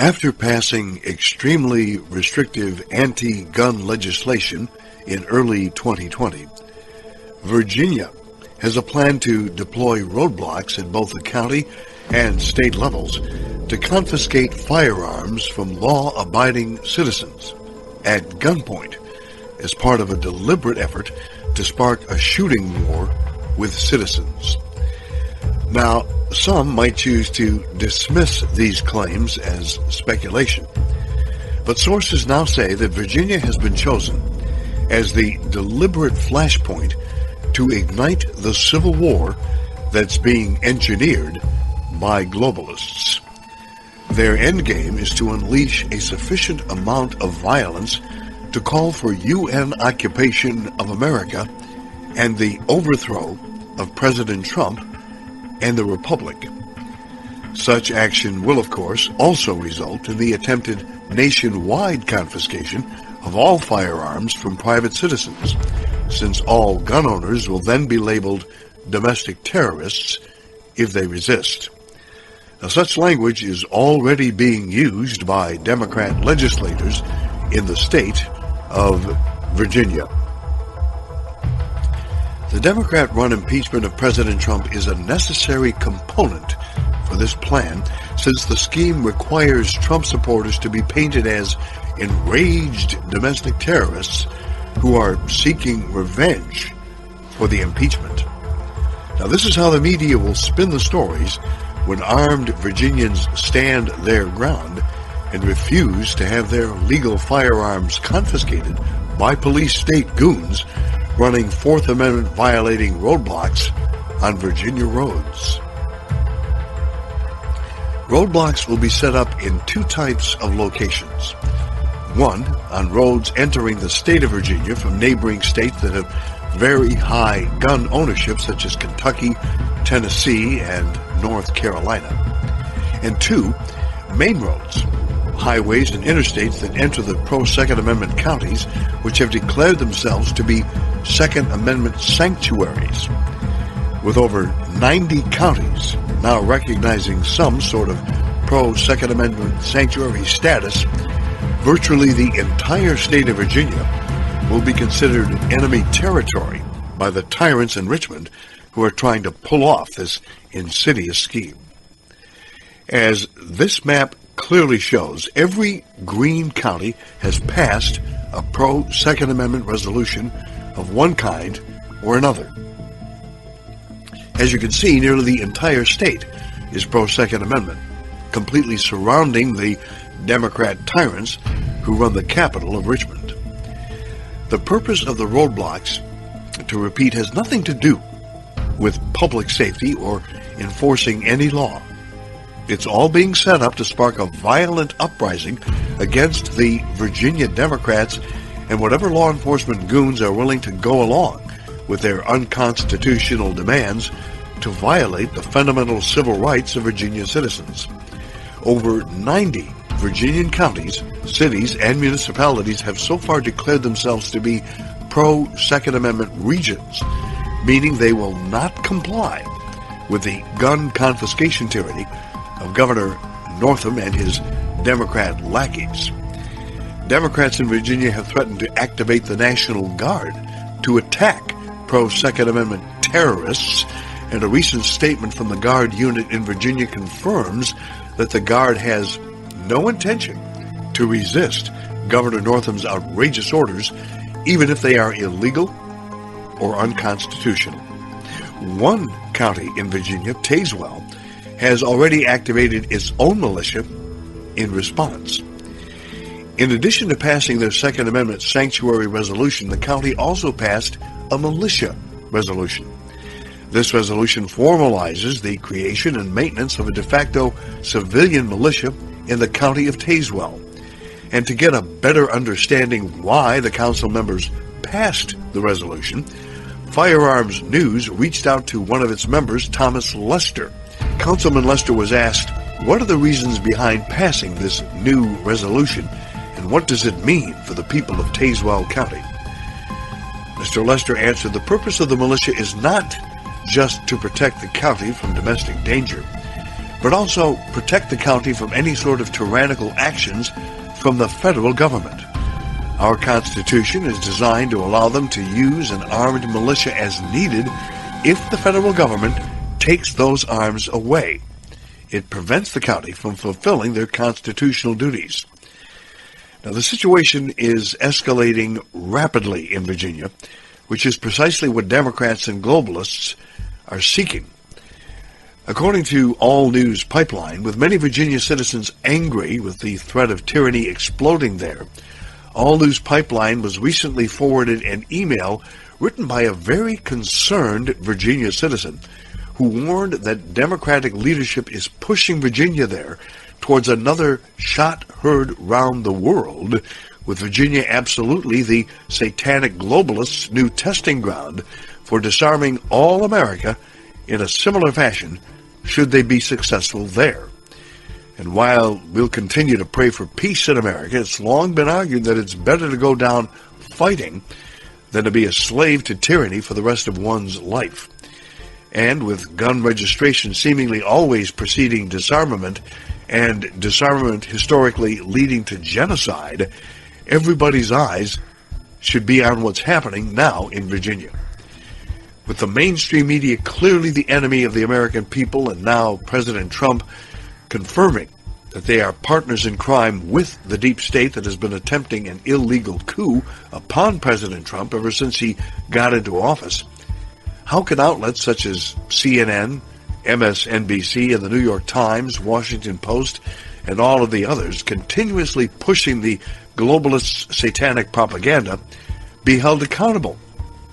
After passing extremely restrictive anti-gun legislation in early 2020, Virginia has a plan to deploy roadblocks at both the county and state levels to confiscate firearms from law-abiding citizens at gunpoint as part of a deliberate effort to spark a shooting war with citizens. Now, some might choose to dismiss these claims as speculation, but sources now say that Virginia has been chosen as the deliberate flashpoint to ignite the civil war that's being engineered by globalists. Their endgame is to unleash a sufficient amount of violence to call for UN occupation of America and the overthrow of President Trump and the Republic. Such action will, of course, also result in the attempted nationwide confiscation of all firearms from private citizens, since all gun owners will then be labeled domestic terrorists if they resist. Now, such language is already being used by Democrat legislators in the state of Virginia. The Democrat-run impeachment of President Trump is a necessary component for this plan, since the scheme requires Trump supporters to be painted as enraged domestic terrorists who are seeking revenge for the impeachment. Now, this is how the media will spin the stories when armed Virginians stand their ground and refuse to have their legal firearms confiscated by police state goons running Fourth Amendment violating roadblocks on Virginia roads. Roadblocks will be set up in two types of locations. One, on roads entering the state of Virginia from neighboring states that have very high gun ownership, such as Kentucky, Tennessee, and North Carolina. And two, main roads, highways and interstates that enter the pro-Second Amendment counties, which have declared themselves to be Second Amendment sanctuaries, with over 90 counties now recognizing some sort of pro-Second Amendment sanctuary status. Virtually the entire state of Virginia will be considered enemy territory by the tyrants in Richmond who are trying to pull off this insidious scheme. As this map clearly shows, every green county has passed a pro-Second Amendment resolution of one kind or another. As you can see, nearly the entire state is pro-Second Amendment, completely surrounding the Democrat tyrants who run the capital of Richmond. The purpose of the roadblocks, to repeat, has nothing to do with public safety or enforcing any law. It's all being set up to spark a violent uprising against the Virginia Democrats and whatever law enforcement goons are willing to go along with their unconstitutional demands to violate the fundamental civil rights of Virginia citizens. Over 90 Virginian counties, cities, and municipalities have so far declared themselves to be pro-Second Amendment regions, meaning they will not comply with the gun confiscation tyranny of Governor Northam and his Democrat lackeys. Democrats in Virginia have threatened to activate the National Guard to attack pro-Second Amendment terrorists, and a recent statement from the Guard unit in Virginia confirms that the Guard has no intention to resist Governor Northam's outrageous orders, even if they are illegal or unconstitutional. One county in Virginia, Tazewell, has already activated its own militia in response. In addition to passing their Second Amendment sanctuary resolution, the county also passed a militia resolution. This resolution formalizes the creation and maintenance of a de facto civilian militia in the county of Tazewell. And to get a better understanding why the council members passed the resolution, Firearms News reached out to one of its members, Thomas Lester. Councilman Lester was asked, what are the reasons behind passing this new resolution, and what does it mean for the people of Tazewell County? Mr. Lester answered, the purpose of the militia is not just to protect the county from domestic danger, but also protect the county from any sort of tyrannical actions from the federal government. Our Constitution is designed to allow them to use an armed militia as needed if the federal government takes those arms away. It prevents the county from fulfilling their constitutional duties. Now, the situation is escalating rapidly in Virginia, which is precisely what Democrats and globalists are seeking. According to All News Pipeline, with many Virginia citizens angry with the threat of tyranny exploding there, All News Pipeline was recently forwarded an email written by a very concerned Virginia citizen who warned that Democratic leadership is pushing Virginia there towards another shot heard round the world, with Virginia absolutely the satanic globalists' new testing ground for disarming all America in a similar fashion should they be successful there. And while we'll continue to pray for peace in America, it's long been argued that it's better to go down fighting than to be a slave to tyranny for the rest of one's life. And with gun registration seemingly always preceding disarmament, and disarmament historically leading to genocide, everybody's eyes should be on what's happening now in Virginia. With the mainstream media clearly the enemy of the American people, and now President Trump confirming that they are partners in crime with the deep state that has been attempting an illegal coup upon President Trump ever since he got into office, how can outlets such as CNN, MSNBC, and the New York Times, Washington Post, and all of the others continuously pushing the globalists' satanic propaganda be held accountable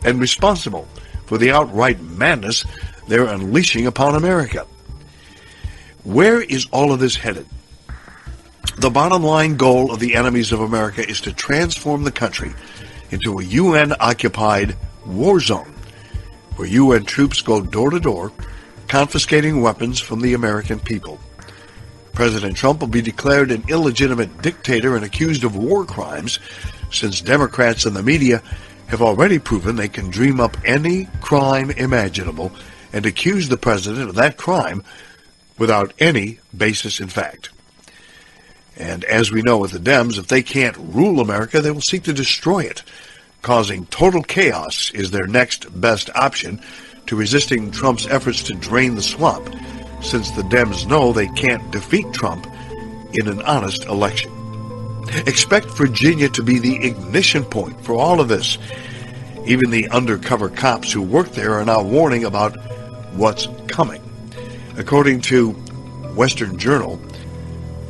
and responsible for the outright madness they're unleashing upon America? Where is all of this headed? The bottom line goal of the enemies of America is to transform the country into a UN-occupied war zone, where UN troops go door to door, confiscating weapons from the American people. President Trump will be declared an illegitimate dictator and accused of war crimes, since Democrats and the media have already proven they can dream up any crime imaginable and accuse the president of that crime without any basis in fact. And as we know with the Dems, if they can't rule America, they will seek to destroy it. Causing total chaos is their next best option to resisting Trump's efforts to drain the swamp, since the Dems know they can't defeat Trump in an honest election. Expect Virginia to be the ignition point for all of this. Even the undercover cops who work there are now warning about what's coming. According to Western Journal,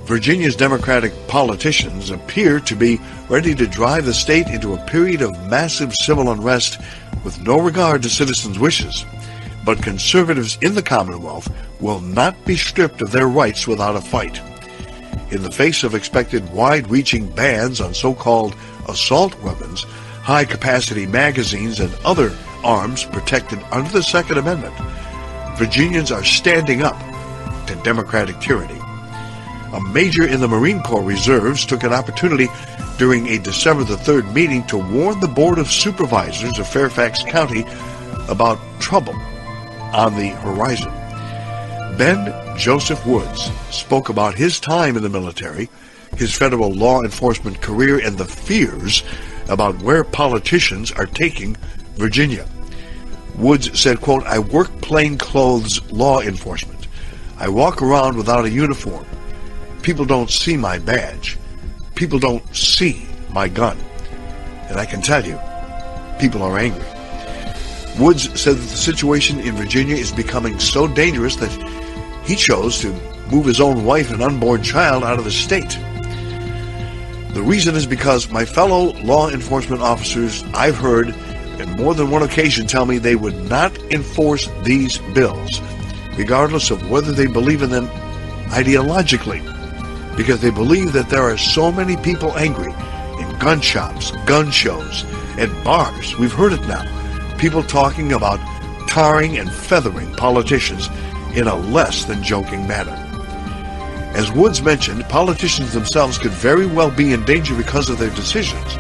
Virginia's Democratic politicians appear to be ready to drive the state into a period of massive civil unrest with no regard to citizens' wishes. But conservatives in the Commonwealth will not be stripped of their rights without a fight. In the face of expected wide-reaching bans on so-called assault weapons, high-capacity magazines, and other arms protected under the Second Amendment, Virginians are standing up to Democratic tyranny. A major in the Marine Corps Reserves took an opportunity during a December the 3rd meeting to warn the Board of Supervisors of Fairfax County about trouble on the horizon. Ben Joseph Woods spoke about his time in the military, his federal law enforcement career, and the fears about where politicians are taking Virginia. Woods said, quote, "I work plainclothes law enforcement. I walk around without a uniform. People don't see my badge. People don't see my gun. And I can tell you, people are angry." Woods said that the situation in Virginia is becoming so dangerous that he chose to move his own wife and unborn child out of the state. The reason is because my fellow law enforcement officers, I've heard on more than one occasion, tell me they would not enforce these bills, regardless of whether they believe in them ideologically, because they believe that there are so many people angry in gun shops, gun shows, and bars. We've heard it now. People talking about tarring and feathering politicians in a less than joking manner. As Woods mentioned, politicians themselves could very well be in danger because of their decisions.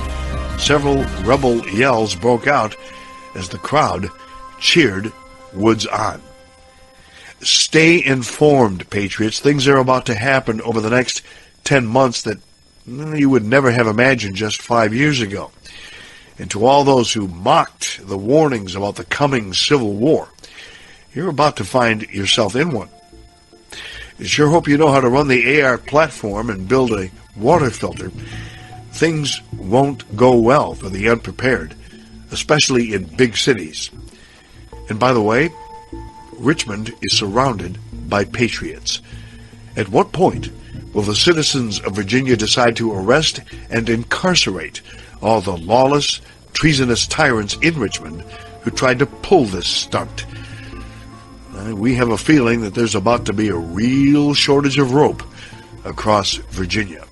Several rebel yells broke out as the crowd cheered Woods on. Stay informed, Patriots. Things are about to happen over the next 10 months that you would never have imagined just 5 years ago. And to all those who mocked the warnings about the coming civil war, you're about to find yourself in one. I sure hope you know how to run the AR platform and build a water filter. Things won't go well for the unprepared, especially in big cities. And by the way, Richmond is surrounded by patriots. At what point will the citizens of Virginia decide to arrest and incarcerate all the lawless, treasonous tyrants in Richmond who tried to pull this stunt? We have a feeling that there's about to be a real shortage of rope across Virginia.